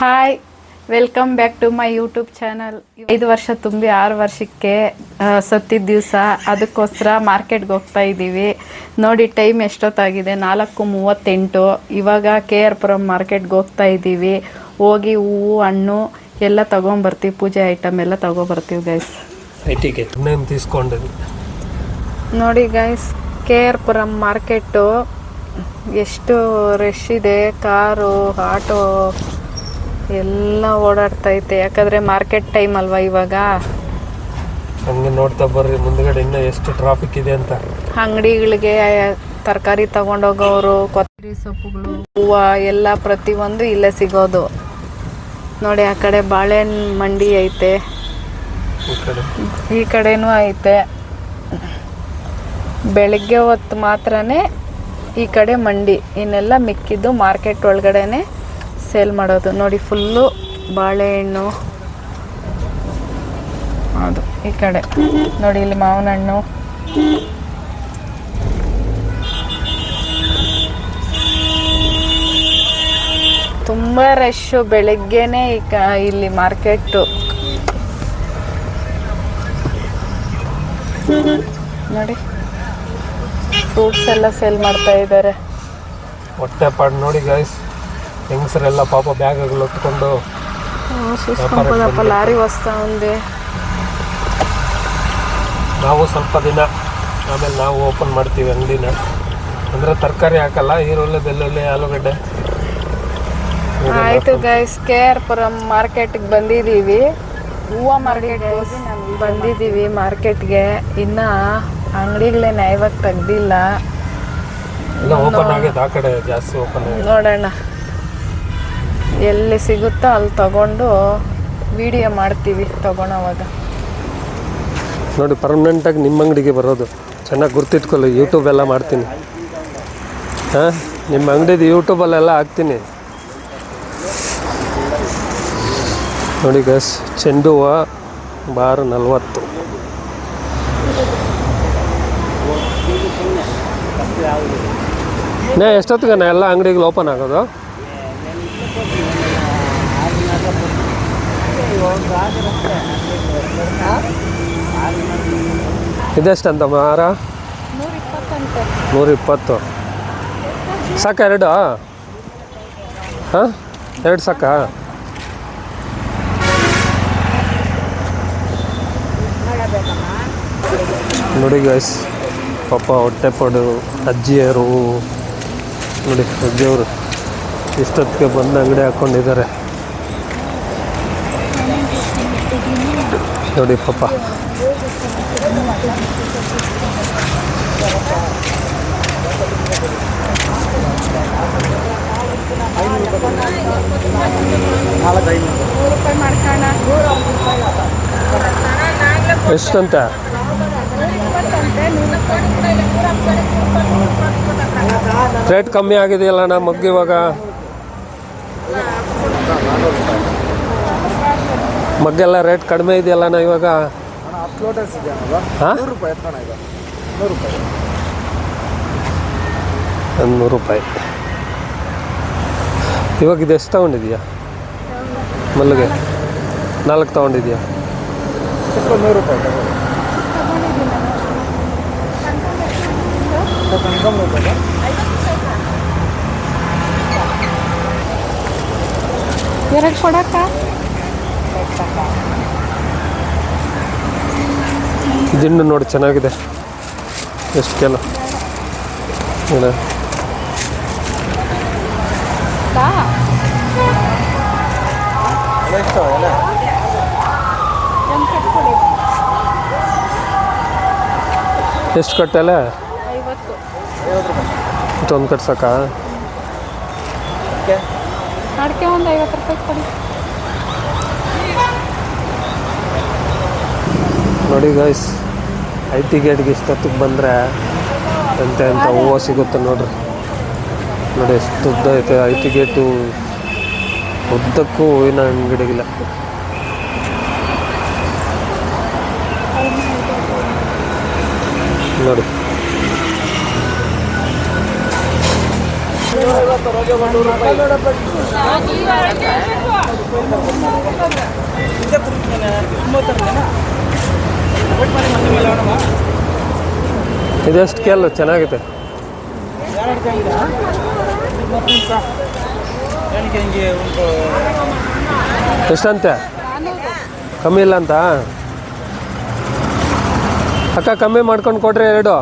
Hi, welcome back to my YouTube channel. 5 ವರ್ಷ ತುಂಬಿ 6 ವರ್ಷಕ್ಕೆ ಸತ್ತಿದ ದಿವಸ, ಅದಕ್ಕೋಸ್ಕರ ಮಾರ್ಕೆಟ್ಗೆ ಹೋಗ್ತಾ ಇದ್ದೀವಿ. ನೋಡಿ ಟೈಮ್ ಎಷ್ಟೊತ್ತಾಗಿದೆ, 4:38. ಇವಾಗ KR ಪುರಂ ಮಾರ್ಕೆಟ್ಗೆ ಹೋಗ್ತಾ ಇದ್ದೀವಿ. ಹೋಗಿ ಹೂವು ಹಣ್ಣು ಎಲ್ಲ ತಗೊಂಬರ್ತೀವಿ, ಪೂಜೆ ಐಟಮ್ ಎಲ್ಲ ತಗೊಬರ್ತೀವಿ ಗೈಸ್. ನೋಡಿ ಗೈಸ್, KR ಪುರಂ ಮಾರ್ಕೆಟು ಎಷ್ಟು ರಶ್ ಇದೆ. ಕಾರು, ಆಟೋ ಎಲ್ಲ ಓಡಾಡ್ತೈತೆ, ಯಾಕಂದ್ರೆ ಮಾರ್ಕೆಟ್ ಟೈಮ್ ಅಲ್ವಾ ಇವಾಗ. ಹಂಗೆ ನೋಡ್ತಾ ಬರ್ರಿ ಮುಂದ್ಗಡೆ ಇನ್ನ ಎಷ್ಟು ಟ್ರಾಫಿಕ್ ಇದೆ ಅಂತ. ಅಂಗಡಿಗಳಿಗೆ ತರಕಾರಿ ತಗೊಂಡೋಗೋರು, ಕೊತ್ತಂಬರಿ ಸೊಪ್ಪುಗಳು, ಹೂವು ಎಲ್ಲ ಪ್ರತಿಯೊಂದು ಇಲ್ಲೇ ಸಿಗೋದು. ನೋಡಿ ಆ ಕಡೆ ಬಾಳೆಹಣ್ಣು ಮಂಡಿ ಐತೆ, ಈ ಕಡೆನೂ ಐತೆ. ಬೆಳಗ್ಗೆ ಹೊತ್ತು ಮಾತ್ರನೇ ಈ ಕಡೆ ಮಂಡಿ, ಇನ್ನೆಲ್ಲ ಮಿಕ್ಕಿದ್ದು ಮಾರ್ಕೆಟ್ ಒಳಗಡೆನೆ ಸೇಲ್ ಮಾಡೋದು. ನೋಡಿ ಫುಲ್ಲು ಬಾಳೆಹಣ್ಣು, ಅದು ಈ ಕಡೆ ನೋಡಿ, ಇಲ್ಲಿ ಮಾವಿನ ಹಣ್ಣು, ತುಂಬ ರಶ್ಶು ಬೆಳಗ್ಗೆನೆ ಇಲ್ಲಿ ಮಾರ್ಕೆಟು. ನೋಡಿ ಫ್ರೂಟ್ಸ್ ಎಲ್ಲ ಸೇಲ್ ಮಾಡ್ತಾ ಇದ್ದಾರೆ. ಹೊಟ್ಟೆ ಪಾಡು ನೋಡಿ ಗೈಸ್, ಹೆಂಗಸರೆಲ್ಲ ಪಾಪ ಬ್ಯಾಗ್ಗಳು ಹೊತ್ಕೊಂಡು ಲಾರಿ ವಸ್ತಾ ఉంది. ನಾವು ಸ್ವಲ್ಪ ದಿನ ಆಮೇಲೆ ನಾವು ಓಪನ್ ಮಾಡ್ತೀವಿ ಅಂಗಡಿನ. ಅಂದರೆ ತರಕಾರಿ ಹಾಕಲ್ಲ, ಈರುಳ್ಳಿ, ಬೆಳ್ಳುಳ್ಳಿ, ಆಲೂಗಡ್ಡೆ. ಆಯಿತು ಗೈಸ್, KR ಪುರಂ ಮಾರ್ಕೆಟ್ಗೆ ಬಂದಿದ್ದೀವಿ. ಹೂವು ಮಾರ್ಕೆಟ್ಗೆ ಬಂದಿದ್ದೀವಿ. ಮಾರ್ಕೆಟ್ಗೆ ಇನ್ನು ಅಂಗಡಿಗಳೇನು ಇವಾಗ ತೆಗ್ದಿಲ್ಲ, ಓಪನ್ ಆಗಿದೆ. ಆ ಕಡೆ ಜಾಸ್ತಿ ಓಪನ್ ಆಗಿದೆ. ನೋಡೋಣ ಎಲ್ಲಿ ಸಿಗುತ್ತೋ ಅಲ್ಲಿ ತಗೊಂಡು ವಿಡಿಯೋ ಮಾಡ್ತೀವಿ ತಗೊಳೋವಾಗ. ನೋಡಿ ಪರ್ಮನೆಂಟಾಗಿ ನಿಮ್ಮ ಅಂಗಡಿಗೆ ಬರೋದು, ಚೆನ್ನಾಗಿ ಗುರ್ತಿಟ್ಕೊಳ್ಳಿ. ಯೂಟ್ಯೂಬ್ ಎಲ್ಲ ಮಾಡ್ತೀನಿ. ಹಾಂ, ನಿಮ್ಮ ಅಂಗಡಿದು ಯೂಟ್ಯೂಬಲ್ಲೆಲ್ಲ ಹಾಕ್ತೀನಿ. ನೋಡಿ ಗಸ್, ಚೆಂಡು ಹೂವು ಬಾರು 40. ಎಷ್ಟೊತ್ತಿಗೆ ಎಲ್ಲ ಅಂಗಡಿಗಳು ಓಪನ್ ಆಗೋದು? ಇದೆಷ್ಟಂತ ಮಾರ? 120. ಸಾಕ? 2? ಹಾಂ, 2 ಸಾಕ? ನೋಡಿ ಗೈಸ್, ಪಾಪ ಹೊಟ್ಟೆ ಪಾಡು ಅಜ್ಜಿಯರು. ನೋಡಿ ಅಜ್ಜಿಯವರು ಇಷ್ಟೊತ್ತಿಗೆ ಬಂದು ಅಂಗಡಿ ಹಾಕ್ಕೊಂಡಿದ್ದಾರೆ. ನೋಡಿ ಪಾಪ. ಎಷ್ಟಂತ? ರೇಟ್ ಕಮ್ಮಿ ಆಗಿದೆಯಲ್ಲ ನಮ್ಮ ಮಗ್ಗಿ ಇವಾಗ. ಮಗ್ಗೆಲ್ಲ ರೇಟ್ ಕಡಿಮೆ ಇದೆಯಲ್ಲ ನಾ ಇವಾಗ. ಹಾಂ, 100 ರೂಪಾಯಿ. ಇವಾಗ ಇದು ಎಷ್ಟು ತೊಗೊಂಡಿದ್ಯಾ ಮಲ್ಲಿಗೆ? 4 ತೊಗೊಂಡಿದ್ಯಾ? 100 ರೂಪಾಯಿ. ಎರಡು ಕೊಡಕ್ಕ? ದಿಂಡು ನೋಡಿ ಚೆನ್ನಾಗಿದೆ. ಎಷ್ಟು ಕೆಲ ಎಷ್ಟು ಕಟ್ಟಲ್ಲ? 50. ಒಂದು ಕಟ್ಸಕ್ಕ? ಅಡಿಕೆ ಒಂದು 50 ರೂಪಾಯಿ ಕೊಡಿ. ನೋಡಿ ಗೈಸ್, IT ಗೇಟ್ಗೆ ಇಷ್ಟೊತ್ತಿಗೆ ಬಂದರೆ ಎಂತ ಹೂವು ಸಿಗುತ್ತೆ ನೋಡ್ರಿ. ನೋಡಿ ಎಷ್ಟು ಉದ್ದ ಐತೆ IT ಗೇಟು. ಉದ್ದಕ್ಕೂ ಹೂವಿನ ಅಂಗಡಿಗಿಲ್ಲ. ನೋಡಿ ಇದೆಷ್ಟು ಕೇಳು ಚೆನ್ನಾಗಿದೆ. ಎಷ್ಟಂತೆ? ಕಮ್ಮಿ ಇಲ್ಲ ಅಂತ ಅಕ್ಕ, ಕಮ್ಮಿ ಮಾಡ್ಕೊಂಡು ಕೊಡ್ರಿ ಎರಡು.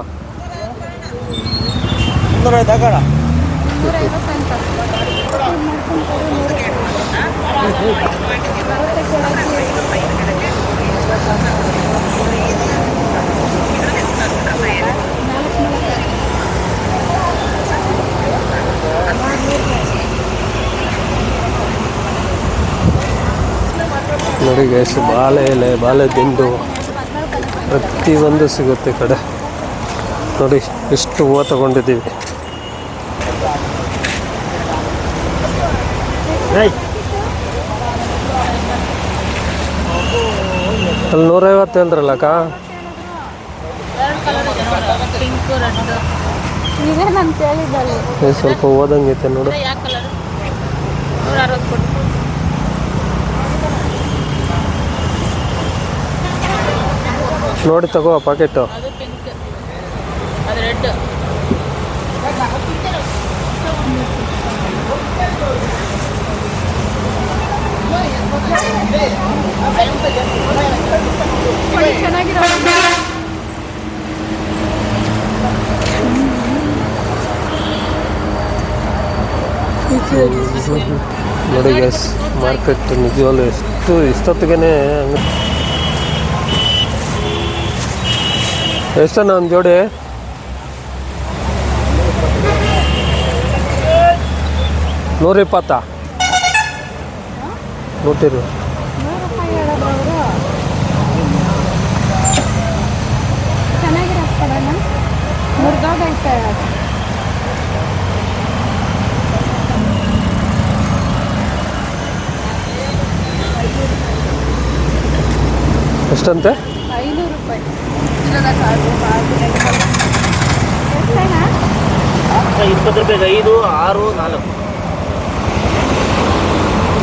ನೋಡಿ ಗೈಸ್, ಬಾಳೆ ಎಲೆ, ಬಾಳೆ ದಿಂಡು ಪ್ರತಿಯೊಂದು ಸಿಗುತ್ತೆ ಈ ಕಡೆ. ನೋಡಿ ಎಷ್ಟು ಹೂವು ತಗೊಂಡಿದ್ದೀವಿ. ಅಲ್ಲಿ 150 ಅಂದ್ರಲ್ಲ ಅಕ್ಕ. ಸ್ವಲ್ಪ ಓದಂಗೈತೆ ನೋಡು. ನೋಡಿ ತಗೋ ಪಾಕೆಟು. ನೋಡಿ ಗ್ಯಾಸ್, ಮಾರ್ಕೆಟ್ ನಿಜವಾಗ್ಲೂ ಇಷ್ಟೊತ್ತಿಗೆ ಎಷ್ಟನ್ನ ಒಂದು ಜೋಡಿ? 120 120. ಎಷ್ಟಂತೆ? 500 ರೂಪಾಯಿ. 20 ರೂಪಾಯಿಗೆ 5, 6, 4.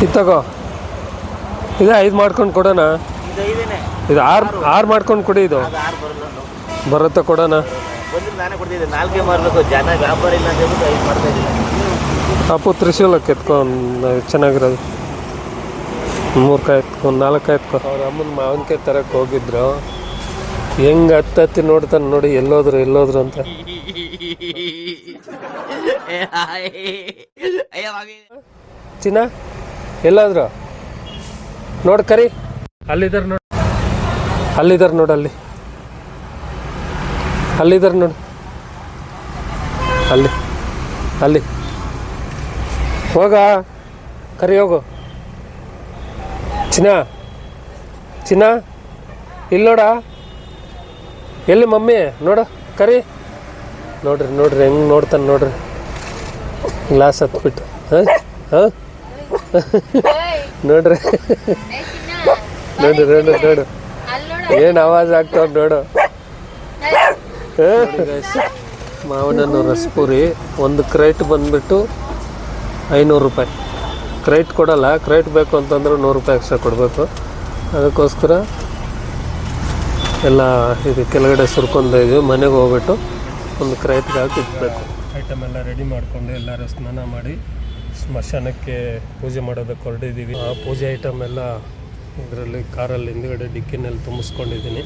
ಇದು ತಗೋ. ಇದು 5 ಮಾಡ್ಕೊಂಡು ಕೊಡೋಣ. ಇದು 6 ಮಾಡ್ಕೊಂಡು ಕೊಡಿ. ಇದು ಬರುತ್ತೆ ಕೊಡೋಣ. ನಾನೇ ಕೊಡ್ತಿದ್ದೆ, 4 ಮಾರಬೇಕು. ಜನ ವ್ಯಾಪಾರ ಇಲ್ಲ ಅಂತ ಹೇಳ್ಬಿಟ್ಟು 5 ಮಾಡ್ತಾ ಇದ್ದೀನಿ. ಅಪ್ಪು ತ್ರಿಶೂಲಕ್ಕೆ ಎತ್ಕೊಂಡು ಚೆನ್ನಾಗಿರೋದು 3 ಕಾಯಿ ಎತ್ಕೊಂಡು 4 ಕಾಯಿ ಎತ್ಕೊ. ಅವ್ರ ಅಮ್ಮನ ಮಾವಿನಕಾಯಿ ತರಕ್ಕೆ ಹೋಗಿದ್ರು. ಹೆಂಗೆ ಹತ್ತಿ ನೋಡ್ತಾನೆ ನೋಡಿ, ಎಲ್ಲೋದ್ರು ಅಂತ. ಚಿನ್ನ ಎಲ್ಲಾದ್ರು ನೋಡಿ ಕರಿ. ಅಲ್ಲಿದ್ದಾರೆ ನೋಡಿ, ಅಲ್ಲಿದ್ದಾರೆ ನೋಡಿ, ಅಲ್ಲಿ ಹೋಗ ಕರಿ, ಹೋಗು. ಚಿನ್ನ ಇಲ್ಲಿ ನೋಡ, ಎಲ್ಲಿ ಮಮ್ಮಿ ನೋಡು, ಕರಿ. ನೋಡ್ರಿ ಹೆಂಗೆ ನೋಡ್ತಾನೆ ನೋಡ್ರಿ, ಗ್ಲಾಸ್ ಹತ್ಬಿಟ್ಟು. ಹಾಂ ನೋಡ್ರಿ ಏನು ಆವಾಜ್ ಆಗ್ತಾವ ನೋಡು. ಮಾವಿನಣ್ಣು ರಸಪುರಿ ಒಂದು ಕ್ರೇಟ್ ಬಂದುಬಿಟ್ಟು 500 ರೂಪಾಯಿ. ಕ್ರೇಟ್ ಕೊಡಲ್ಲ, ಕ್ರೇಟ್ ಬೇಕು ಅಂತಂದ್ರೆ 100 ರೂಪಾಯಿ ಎಕ್ಸ್ಟ್ರಾ ಕೊಡಬೇಕು. ಅದಕ್ಕೋಸ್ಕರ ಎಲ್ಲ ಇದು ಕೆಳಗಡೆ ಸುರ್ಕೊಂಡಿದ್ದೀವಿ. ಮನೆಗೆ ಹೋಗ್ಬಿಟ್ಟು ಒಂದು ಕ್ರೇಟ್ಗೆ ಹಾಕಿ ಇಟ್ಬೇಕು. ಐಟಮ್ ಎಲ್ಲ ರೆಡಿ ಮಾಡಿಕೊಂಡು ಎಲ್ಲರೂ ಸ್ನಾನ ಮಾಡಿ ಸ್ಮಶಾನಕ್ಕೆ ಪೂಜೆ ಮಾಡೋದಕ್ಕೆ ಹೊರಟಿದ್ದೀವಿ. ಆ ಪೂಜೆ ಐಟಮ್ ಎಲ್ಲ ಇದರಲ್ಲಿ ಕಾರಲ್ಲಿ ಹಿಂದ್ಗಡೆ ಡಿಕ್ಕಿನಲ್ಲಿ ತುಂಬಿಸ್ಕೊಂಡಿದ್ದೀನಿ.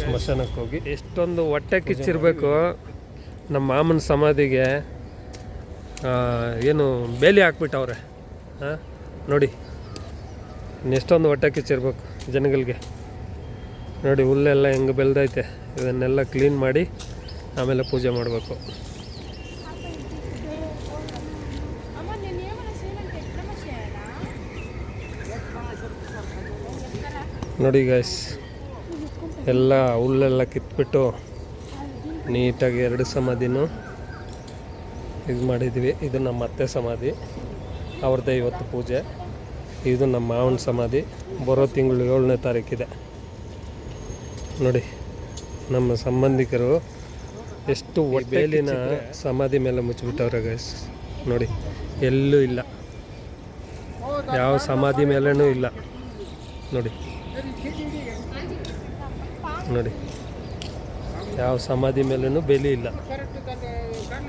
ಸ್ಮಶಾನಕ್ಕೆ ಹೋಗಿ ಎಷ್ಟೊಂದು ಹೊಟ್ಟೆ ಕಿಚ್ಚಿರಬೇಕು. ನಮ್ಮ ಮಾಮನ ಸಮಾಧಿಗೆ ಏನು ಬೇಲಿ ಹಾಕ್ಬಿಟ್ಟವ್ರೆ. ಹಾಂ ನೋಡಿ, ಎಷ್ಟೊಂದು ಹೊಟ್ಟೆ ಕಿಚ್ಚಿರ್ಬೇಕು ಜನಗಳಿಗೆ. ನೋಡಿ ಹುಲ್ಲೆಲ್ಲ ಹೆಂಗೆ ಬೆಳೆದೈತೆ. ಇದನ್ನೆಲ್ಲ ಕ್ಲೀನ್ ಮಾಡಿ ಆಮೇಲೆ ಪೂಜೆ ಮಾಡಬೇಕು. ನೋಡಿ ಗೈಸ್, ಎಲ್ಲ ಹುಲ್ಲೆಲ್ಲ ಕಿತ್ಬಿಟ್ಟು ನೀಟಾಗಿ 2 ಸಮಾಧಿನೂ ಇದು ಮಾಡಿದ್ವಿ. ಇದು ನಮ್ಮ ಅತ್ತೆ ಸಮಾಧಿ, ಅವ್ರದ್ದೇ ಇವತ್ತು ಪೂಜೆ. ಇದು ನಮ್ಮ ಮಾವನ ಸಮಾಧಿ, ಬರೋ ತಿಂಗಳು 7ನೇ ತಾರೀಕಿದೆ. ನೋಡಿ ನಮ್ಮ ಸಂಬಂಧಿಕರು ಎಷ್ಟು ಬೇಲಿನ ಸಮಾಧಿ ಮೇಲೆ ಮುಚ್ಚಿಬಿಟ್ಟವ್ರೆ ಗೈಸ್. ನೋಡಿ ಎಲ್ಲೂ ಇಲ್ಲ. ಯಾವ ಸಮಾಧಿ ಮೇಲೇನೂ ಇಲ್ಲ ನೋಡಿ ನೋಡಿ, ಯಾವ ಸಮಾಧಿ ಮೇಲೇನೂ ಬೆಲೆ ಇಲ್ಲ.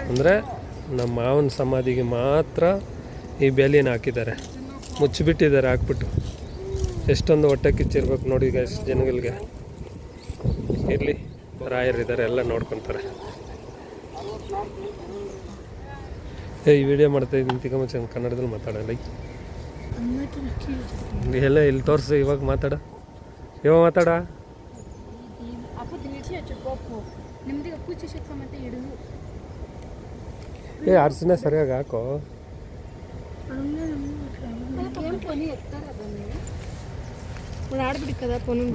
ಅಂದರೆ ನಮ್ಮ ಮಾವನ ಸಮಾಧಿಗೆ ಮಾತ್ರ ಈ ಬೇಲಿನ ಹಾಕಿದ್ದಾರೆ, ಮುಚ್ಚಿಬಿಟ್ಟಿದ್ದಾರೆ ಹಾಕ್ಬಿಟ್ಟು. ಎಷ್ಟೊಂದು ಹೊಟ್ಟೆ ಕಿಚ್ಚಿರ್ಬೇಕು ನೋಡಿ ಗೈಸ್ ಜನಗಳಿಗೆ. ಇರಲಿ, ರಾಯರಿದ್ದಾರೆ, ಎಲ್ಲ ನೋಡ್ಕೊತಾರೆ. ಈ ವಿಡಿಯೋ ಮಾಡ್ತಾ ಇದ್ದೀನಿ ತಿಕ್ಕ ಚೆಂದ ಕನ್ನಡದಲ್ಲಿ ಮಾತಾಡಲ್ಲ. ಎಲ್ಲ ಇಲ್ಲಿ ತೋರಿಸು, ಇವಾಗ ಮಾತಾಡ, ಇವಾಗ ಮಾತಾಡ. ಅರ್ಶಿನ ಸರಿಯಾಗಿ ಹಾಕೋ.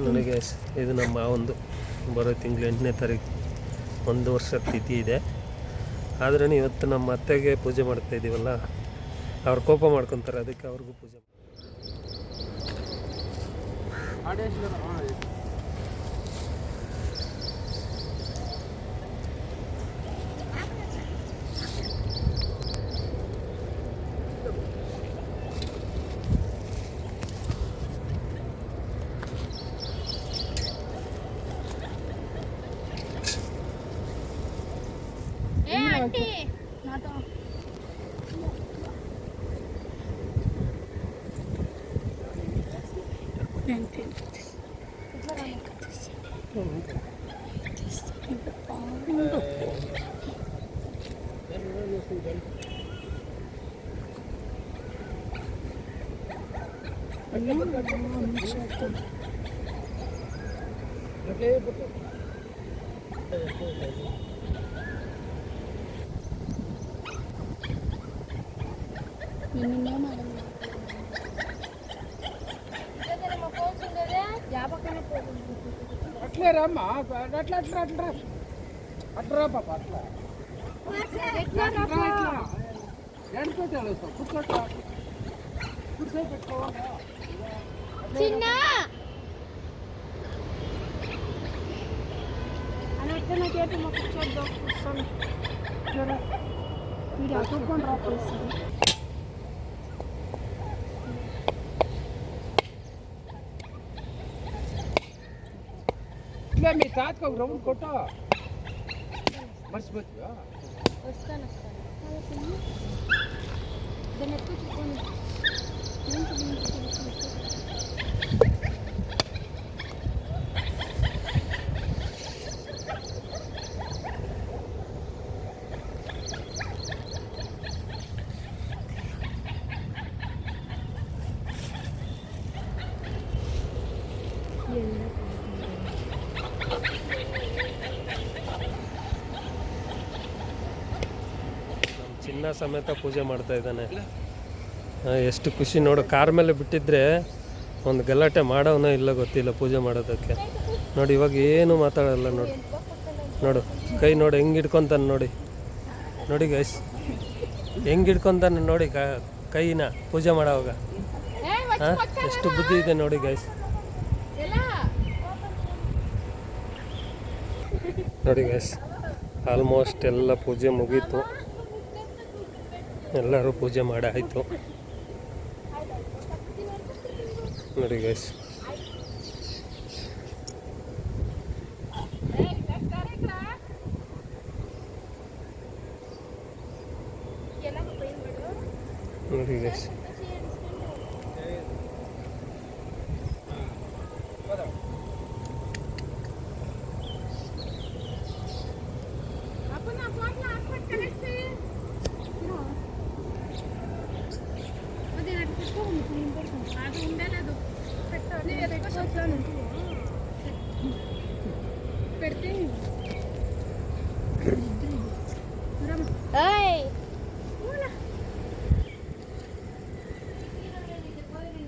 ನನಗೆ ಇದು ನಮ್ಮ ಮಾವಂದು ಬರೋ ತಿಂಗಳು 8ನೇ ತಾರೀಕು 1 ವರ್ಷದ ತಿಥಿ ಇದೆ. ಆದ್ರೂ ಇವತ್ತು ನಮ್ಮ ಅತ್ತೆಗೆ ಪೂಜೆ ಮಾಡ್ತಾ ಇದ್ದೀವಲ್ಲ, ಅವ್ರು ಕೋಪ ಮಾಡ್ಕೊತಾರೆ, ಅದಕ್ಕೆ ಅವ್ರಿಗೂ ಪೂಜೆ అట్లే రమ్మా, అట్లా అట్లా అట్లా అట్లా పాప అట్లా ఎంతో తెలుస్తావు. కూర్చోట్లా కూర్చో పెట్టుకోవాలి. అట్లా కేటు మా కూర్చోద్దాం, కూర్చోండి. వీడియో కూర్చొని రా ప్లీజ్. ఇట్లా మీ తాతకు ఒక రౌండ్ కొట్టా, మర్చిపోతుందా? వస్తాను దాన్ని ఎక్కువ చూసుకోండి. ಚಿನ್ನ ಸಮೇತ ಪೂಜೆ ಮಾಡ್ತಾ ಇದ್ದಾನೆ. ಎಷ್ಟು ಖುಷಿ ನೋಡು. ಕಾರ್ ಮೇಲೆ ಬಿಟ್ಟಿದ್ರೆ ಒಂದು ಗಲಾಟೆ ಮಾಡೋನೋ ಇಲ್ಲ ಗೊತ್ತಿಲ್ಲ ಪೂಜೆ ಮಾಡೋದಕ್ಕೆ. ನೋಡಿ ಇವಾಗ ಏನು ಮಾತಾಡಲ್ಲ. ನೋಡಿ ನೋಡು, ಕೈ ನೋಡಿ ಹೆಂಗೆ ಹಿಡ್ಕೊತಾನೆ ನೋಡಿ. ನೋಡಿ ಗೈಸ್ ಹೆಂಗೆ ಹಿಡ್ಕೊತಾನೆ ನೋಡಿ ಕೈನ ಪೂಜೆ ಮಾಡೋವಾಗ. ಎಷ್ಟು ಬುದ್ಧಿ ಇದೆ ನೋಡಿ ಗೈಸ್. ನೋಡಿ ಗೈಸ್, ಆಲ್ಮೋಸ್ಟ್ ಎಲ್ಲ ಪೂಜೆ ಮುಗೀತು. ಎಲ್ಲರೂ ಪೂಜೆ ಮಾಡಿ ಆಯಿತು ನೋಡಿ ಗೈಸ್. ನೋಡಿ ಗೈಸ್,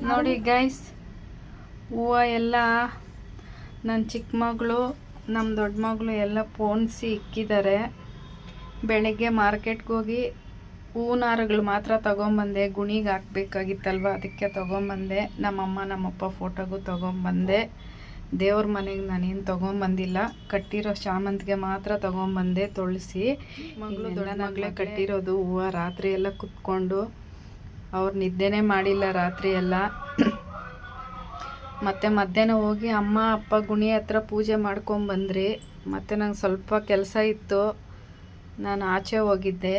ನೋಡಿ ಗೈಸ್, ಹೂವು ಎಲ್ಲ ನನ್ನ ಚಿಕ್ಕ ಮಗಳು ನಮ್ಮ ದೊಡ್ಡ ಮಗಳು ಎಲ್ಲ ಪೋಣಿಸಿ ಇಕ್ಕಿದ್ದಾರೆ. ಬೆಳಗ್ಗೆ ಮಾರ್ಕೆಟ್ಗೆ ಹೋಗಿ ಹೂನಾರಗಳು ಮಾತ್ರ ತೊಗೊಂಬಂದೆ. ಗುಣಿಗೆ ಹಾಕ್ಬೇಕಾಗಿತ್ತಲ್ವ, ಅದಕ್ಕೆ ತೊಗೊಂಬಂದೆ. ನಮ್ಮಮ್ಮ ನಮ್ಮಪ್ಪ ಫೋಟೋಗೂ ತೊಗೊಂಬಂದೆ. ದೇವ್ರ ಮನೆಗೆ ನಾನೇನು ತೊಗೊಂಬಂದಿಲ್ಲ, ಕಟ್ಟಿರೋ ಶಾಮಂತಿಗೆ ಮಾತ್ರ ತೊಗೊಂಬಂದೆ. ತುಳಸಿ ಮಗಳು ದೊಡ್ಡ ಮಗಳೇ ಕಟ್ಟಿರೋದು ಹೂವು. ರಾತ್ರಿ ಎಲ್ಲ ಕುತ್ಕೊಂಡು ಅವ್ರು ನಿದ್ದೆನೇ ಮಾಡಿಲ್ಲ ರಾತ್ರಿ ಎಲ್ಲ. ಮತ್ತು ಮಧ್ಯಾಹ್ನ ಹೋಗಿ ಅಮ್ಮ ಅಪ್ಪ ಗುಣಿ ಹತ್ರ ಪೂಜೆ ಮಾಡ್ಕೊಂಬಂದ್ರಿ. ಮತ್ತು ನಂಗೆ ಸ್ವಲ್ಪ ಕೆಲಸ ಇತ್ತು, ನಾನು ಆಚೆ ಹೋಗಿದ್ದೆ.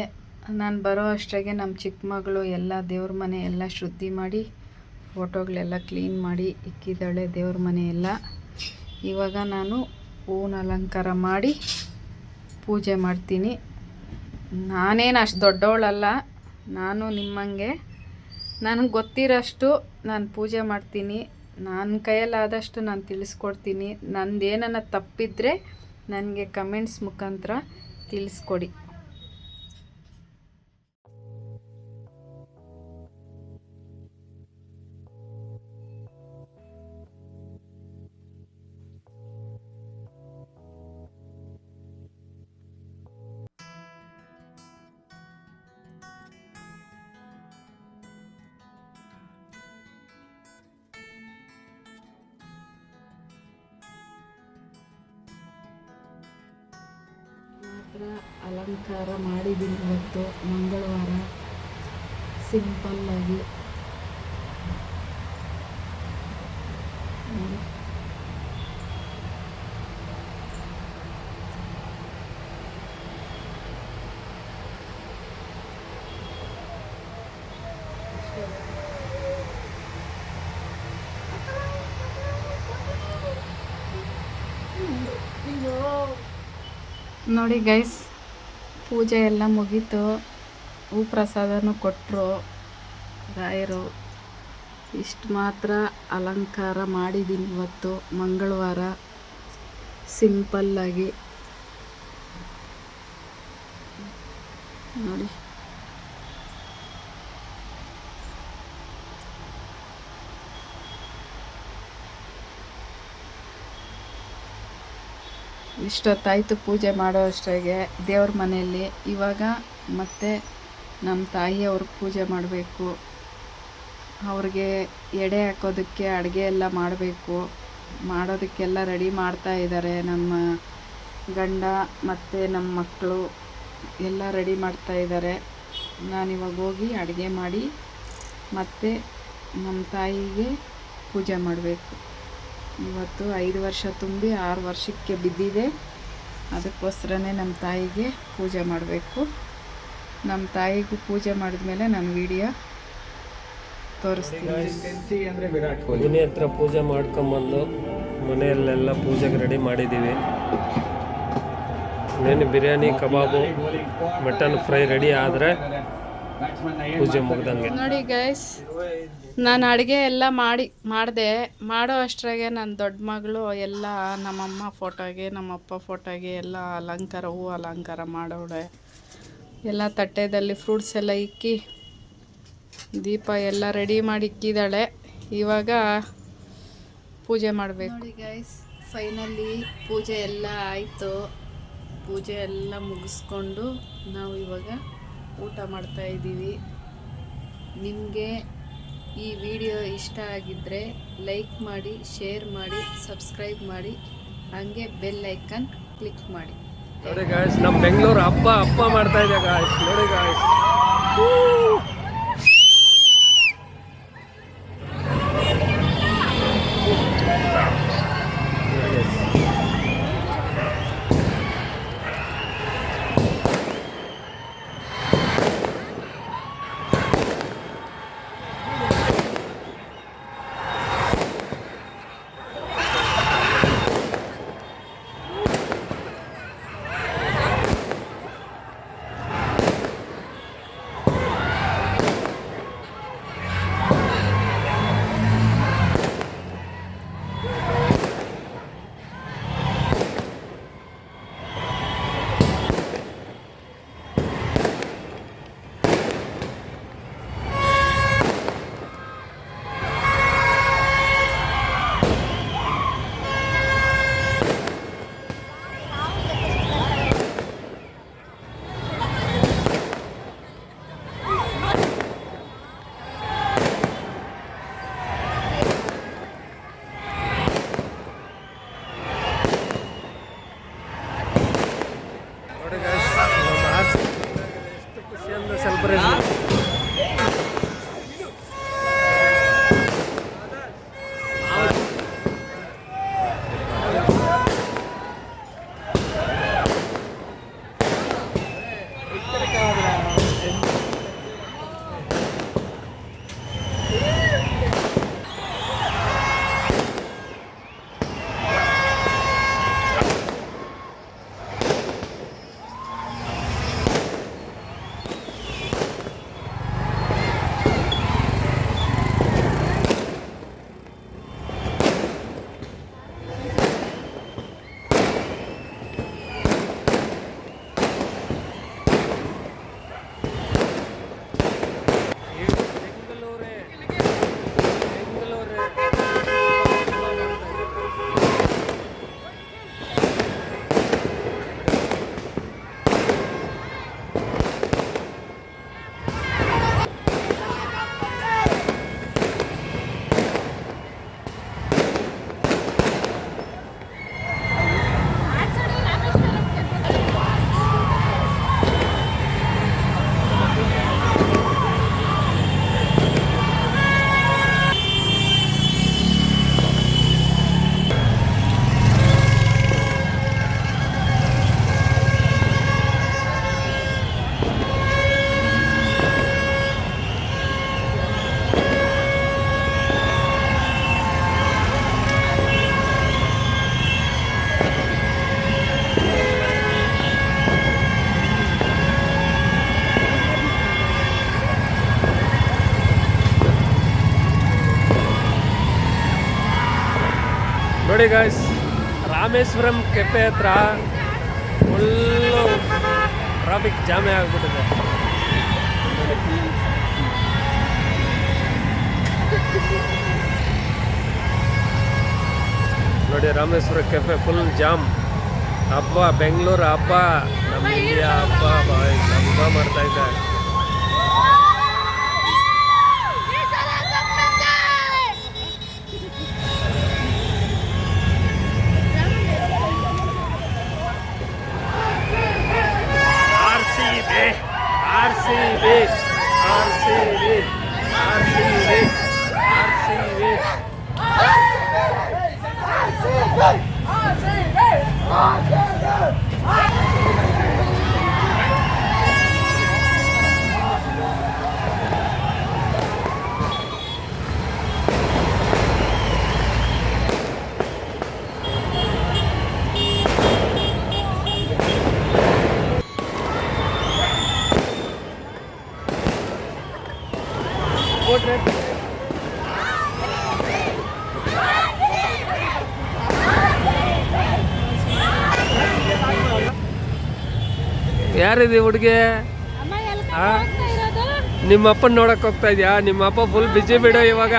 ನಾನು ಬರೋ ಅಷ್ಟರಾಗೆ ನಮ್ಮ ಚಿಕ್ಕ ಮಗಳು ಎಲ್ಲ ದೇವ್ರ ಮನೆ ಎಲ್ಲ ಶುದ್ಧಿ ಮಾಡಿ ಫೋಟೋಗಳೆಲ್ಲ ಕ್ಲೀನ್ ಮಾಡಿ ಇಕ್ಕಿದ್ದಾಳೆ ದೇವ್ರ ಮನೆ ಎಲ್ಲ. ಇವಾಗ ನಾನು ಹೂವಿನ ಅಲಂಕಾರ ಮಾಡಿ ಪೂಜೆ ಮಾಡ್ತೀನಿ. ನಾನೇನು ಅಷ್ಟು ದೊಡ್ಡವಳಲ್ಲ, ನಾನು ನಿಮ್ಮಂಗೆ ನನಗೆ ಗೊತ್ತಿರೋಷ್ಟು ನಾನು ಪೂಜೆ ಮಾಡ್ತೀನಿ. ನನ್ನ ಕೈಯಲ್ಲಾದಷ್ಟು ನಾನು ತಿಳಿಸ್ಕೊಡ್ತೀನಿ. ನಂದೇನನ್ನ ತಪ್ಪಿದ್ರೆ ನನಗೆ ಕಮೆಂಟ್ಸ್ ಮುಖಾಂತರ ತಿಳಿಸ್ಕೊಡಿ. ಮಾತ್ರ ಅಲಂಕಾರ ಮಾಡಿದ್ದೀನಿ ಇವತ್ತು ಮಂಗಳವಾರ ಸಿಂಪಲ್ಲಾಗಿ. ನೋಡಿ ಗೈಸ್, ಪೂಜೆ ಎಲ್ಲ ಮುಗೀತು. ಹೂ ಪ್ರಸಾದನೂ ಕೊಟ್ಟರು ರಾಯರು. ಇಷ್ಟು ಮಾತ್ರ ಅಲಂಕಾರ ಮಾಡಿದ್ದೀನಿ ಇವತ್ತು ಮಂಗಳವಾರ ಸಿಂಪಲ್ಲಾಗಿ. ನೋಡಿ, ಇಷ್ಟೊತ್ತಾಯಿತು ಪೂಜೆ ಮಾಡೋ ಅಷ್ಟಾಗೆ ದೇವ್ರ ಮನೆಯಲ್ಲಿ. ಇವಾಗ ಮತ್ತೆ ನಮ್ಮ ತಾಯಿಯವ್ರಿಗೆ ಪೂಜೆ ಮಾಡಬೇಕು. ಅವ್ರಿಗೆ ಎಡೆ ಹಾಕೋದಕ್ಕೆ ಅಡುಗೆ ಎಲ್ಲ ಮಾಡಬೇಕು. ಮಾಡೋದಕ್ಕೆಲ್ಲ ರೆಡಿ ಮಾಡ್ತಾ ಇದ್ದಾರೆ ನಮ್ಮ ಗಂಡ ಮತ್ತು ನಮ್ಮ ಮಕ್ಕಳು ಎಲ್ಲ ರೆಡಿ ಮಾಡ್ತಾ ಇದ್ದಾರೆ. ನಾನಿವಾಗ ಹೋಗಿ ಅಡುಗೆ ಮಾಡಿ ಮತ್ತು ನಮ್ಮ ತಾಯಿಗೆ ಪೂಜೆ ಮಾಡಬೇಕು. ಇವತ್ತು 5 ವರ್ಷ ತುಂಬಿ 6 ವರ್ಷಕ್ಕೆ ಬಿದ್ದಿದೆ. ಅದಕ್ಕೋಸ್ಕರನೇ ನಮ್ಮ ತಾಯಿಗೆ ಪೂಜೆ ಮಾಡಬೇಕು. ನಮ್ಮ ತಾಯಿಗೂ ಪೂಜೆ ಮಾಡಿದ್ಮೇಲೆ ನಾನು ವಿಡಿಯೋ ತೋರಿಸ್ತೀನಿ. ಗುಣಿ ಹತ್ರ ಪೂಜೆ ಮಾಡ್ಕೊಂಬಂದು ಮನೆಯಲ್ಲೆಲ್ಲ ಪೂಜೆಗೆ ರೆಡಿ ಮಾಡಿದ್ದೀವಿ. ಇನ್ನೇನು ಬಿರಿಯಾನಿ, ಕಬಾಬು, ಮಟನ್ ಫ್ರೈ ರೆಡಿ ಆದರೆ ಪೂಜೆ ಮುಗ್ದಂಗೆ. ನೋಡಿ ಗೈಸ್, ನಾನು ಅಡುಗೆ ಎಲ್ಲ ಮಾಡಿದೆ. ಮಾಡೋ ಅಷ್ಟರಾಗೆ ನನ್ನ ದೊಡ್ಡ ಮಗಳು ಎಲ್ಲ ನಮ್ಮಮ್ಮ ಫೋಟೋಗೆ ನಮ್ಮಪ್ಪ ಫೋಟೋಗೆ ಎಲ್ಲ ಅಲಂಕಾರ, ಹೂ ಅಲಂಕಾರ ಮಾಡೋಳೆ. ಎಲ್ಲ ತಟ್ಟೆದಲ್ಲಿ ಫ್ರೂಟ್ಸ್ ಎಲ್ಲ ಇಕ್ಕಿ ದೀಪ ಎಲ್ಲ ರೆಡಿ ಮಾಡಿ ಇಕ್ಕಿದ್ದಾಳೆ. ಇವಾಗ ಪೂಜೆ ಮಾಡಬೇಕು. ನೋಡಿ ಗೈಸ್, ಫೈನಲಿ ಪೂಜೆ ಎಲ್ಲ ಆಯಿತು. ಪೂಜೆ ಎಲ್ಲ ಮುಗಿಸ್ಕೊಂಡು ನಾವು ಇವಾಗ ಊಟ ಮಾಡ್ತಾ ಇದ್ದೀವಿ. ನಿಮಗೆ ಈ ವಿಡಿಯೋ ಇಷ್ಟ ಆಗಿದ್ದರೆ ಲೈಕ್ ಮಾಡಿ, ಶೇರ್ ಮಾಡಿ, ಸಬ್ಸ್ಕ್ರೈಬ್ ಮಾಡಿ, ಹಾಗೆ ಬೆಲ್ ಐಕನ್ ಕ್ಲಿಕ್ ಮಾಡಿ. ನೋಡಿ ಗಾಯ್ಸ್, ನಮ್ಮ ಬೆಂಗಳೂರು ಹಬ್ಬ ಮಾಡ್ತಾ ಇದೆ ಗಾಯ್ಸ್. ನೋಡಿ ಗಾಯ್ಸ್, ನೋಡಿ ಗಾಯ್ಸ್, ರಾಮೇಶ್ವರಂ ಕೆಫೆ ಹತ್ರ ಫುಲ್ಲು ಟ್ರಾಫಿಕ್ ಜಾಮೇ ಆಗಿಬಿಟ್ಟಿದೆ. ನೋಡಿ ರಾಮೇಶ್ವರ ಕೆಫೆ ಫುಲ್ ಜಾಮ್. ಹಬ್ಬ, ಬೆಂಗಳೂರು ಹಬ್ಬ, ನಮ್ಮ ಇಂಡಿಯಾ ಹಬ್ಬ ಹಬ್ಬ ಮಾಡ್ತಾ ಇದ್ದೆ. ಯಾರಿದೆ ಹುಡುಗಿ? ನಿಮ್ಮ ಅಪ್ಪನ ನೋಡಕ್ ಹೋಗ್ತಾ ಇದ್ಯಾ? ನಿಮ್ಮ ಅಪ್ಪ ಫುಲ್ ಬಿಜಿ ಬಿಡು ಇವಾಗ.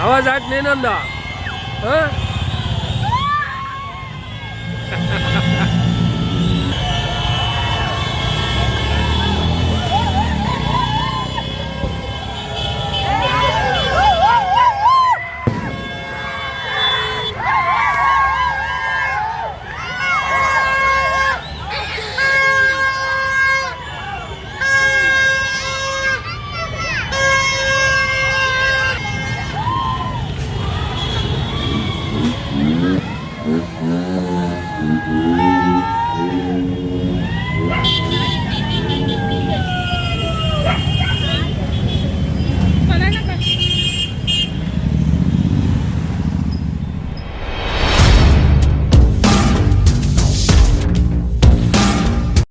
ಆವಾಜ್ ಹಾಕಿ ನೀನೊಂದು.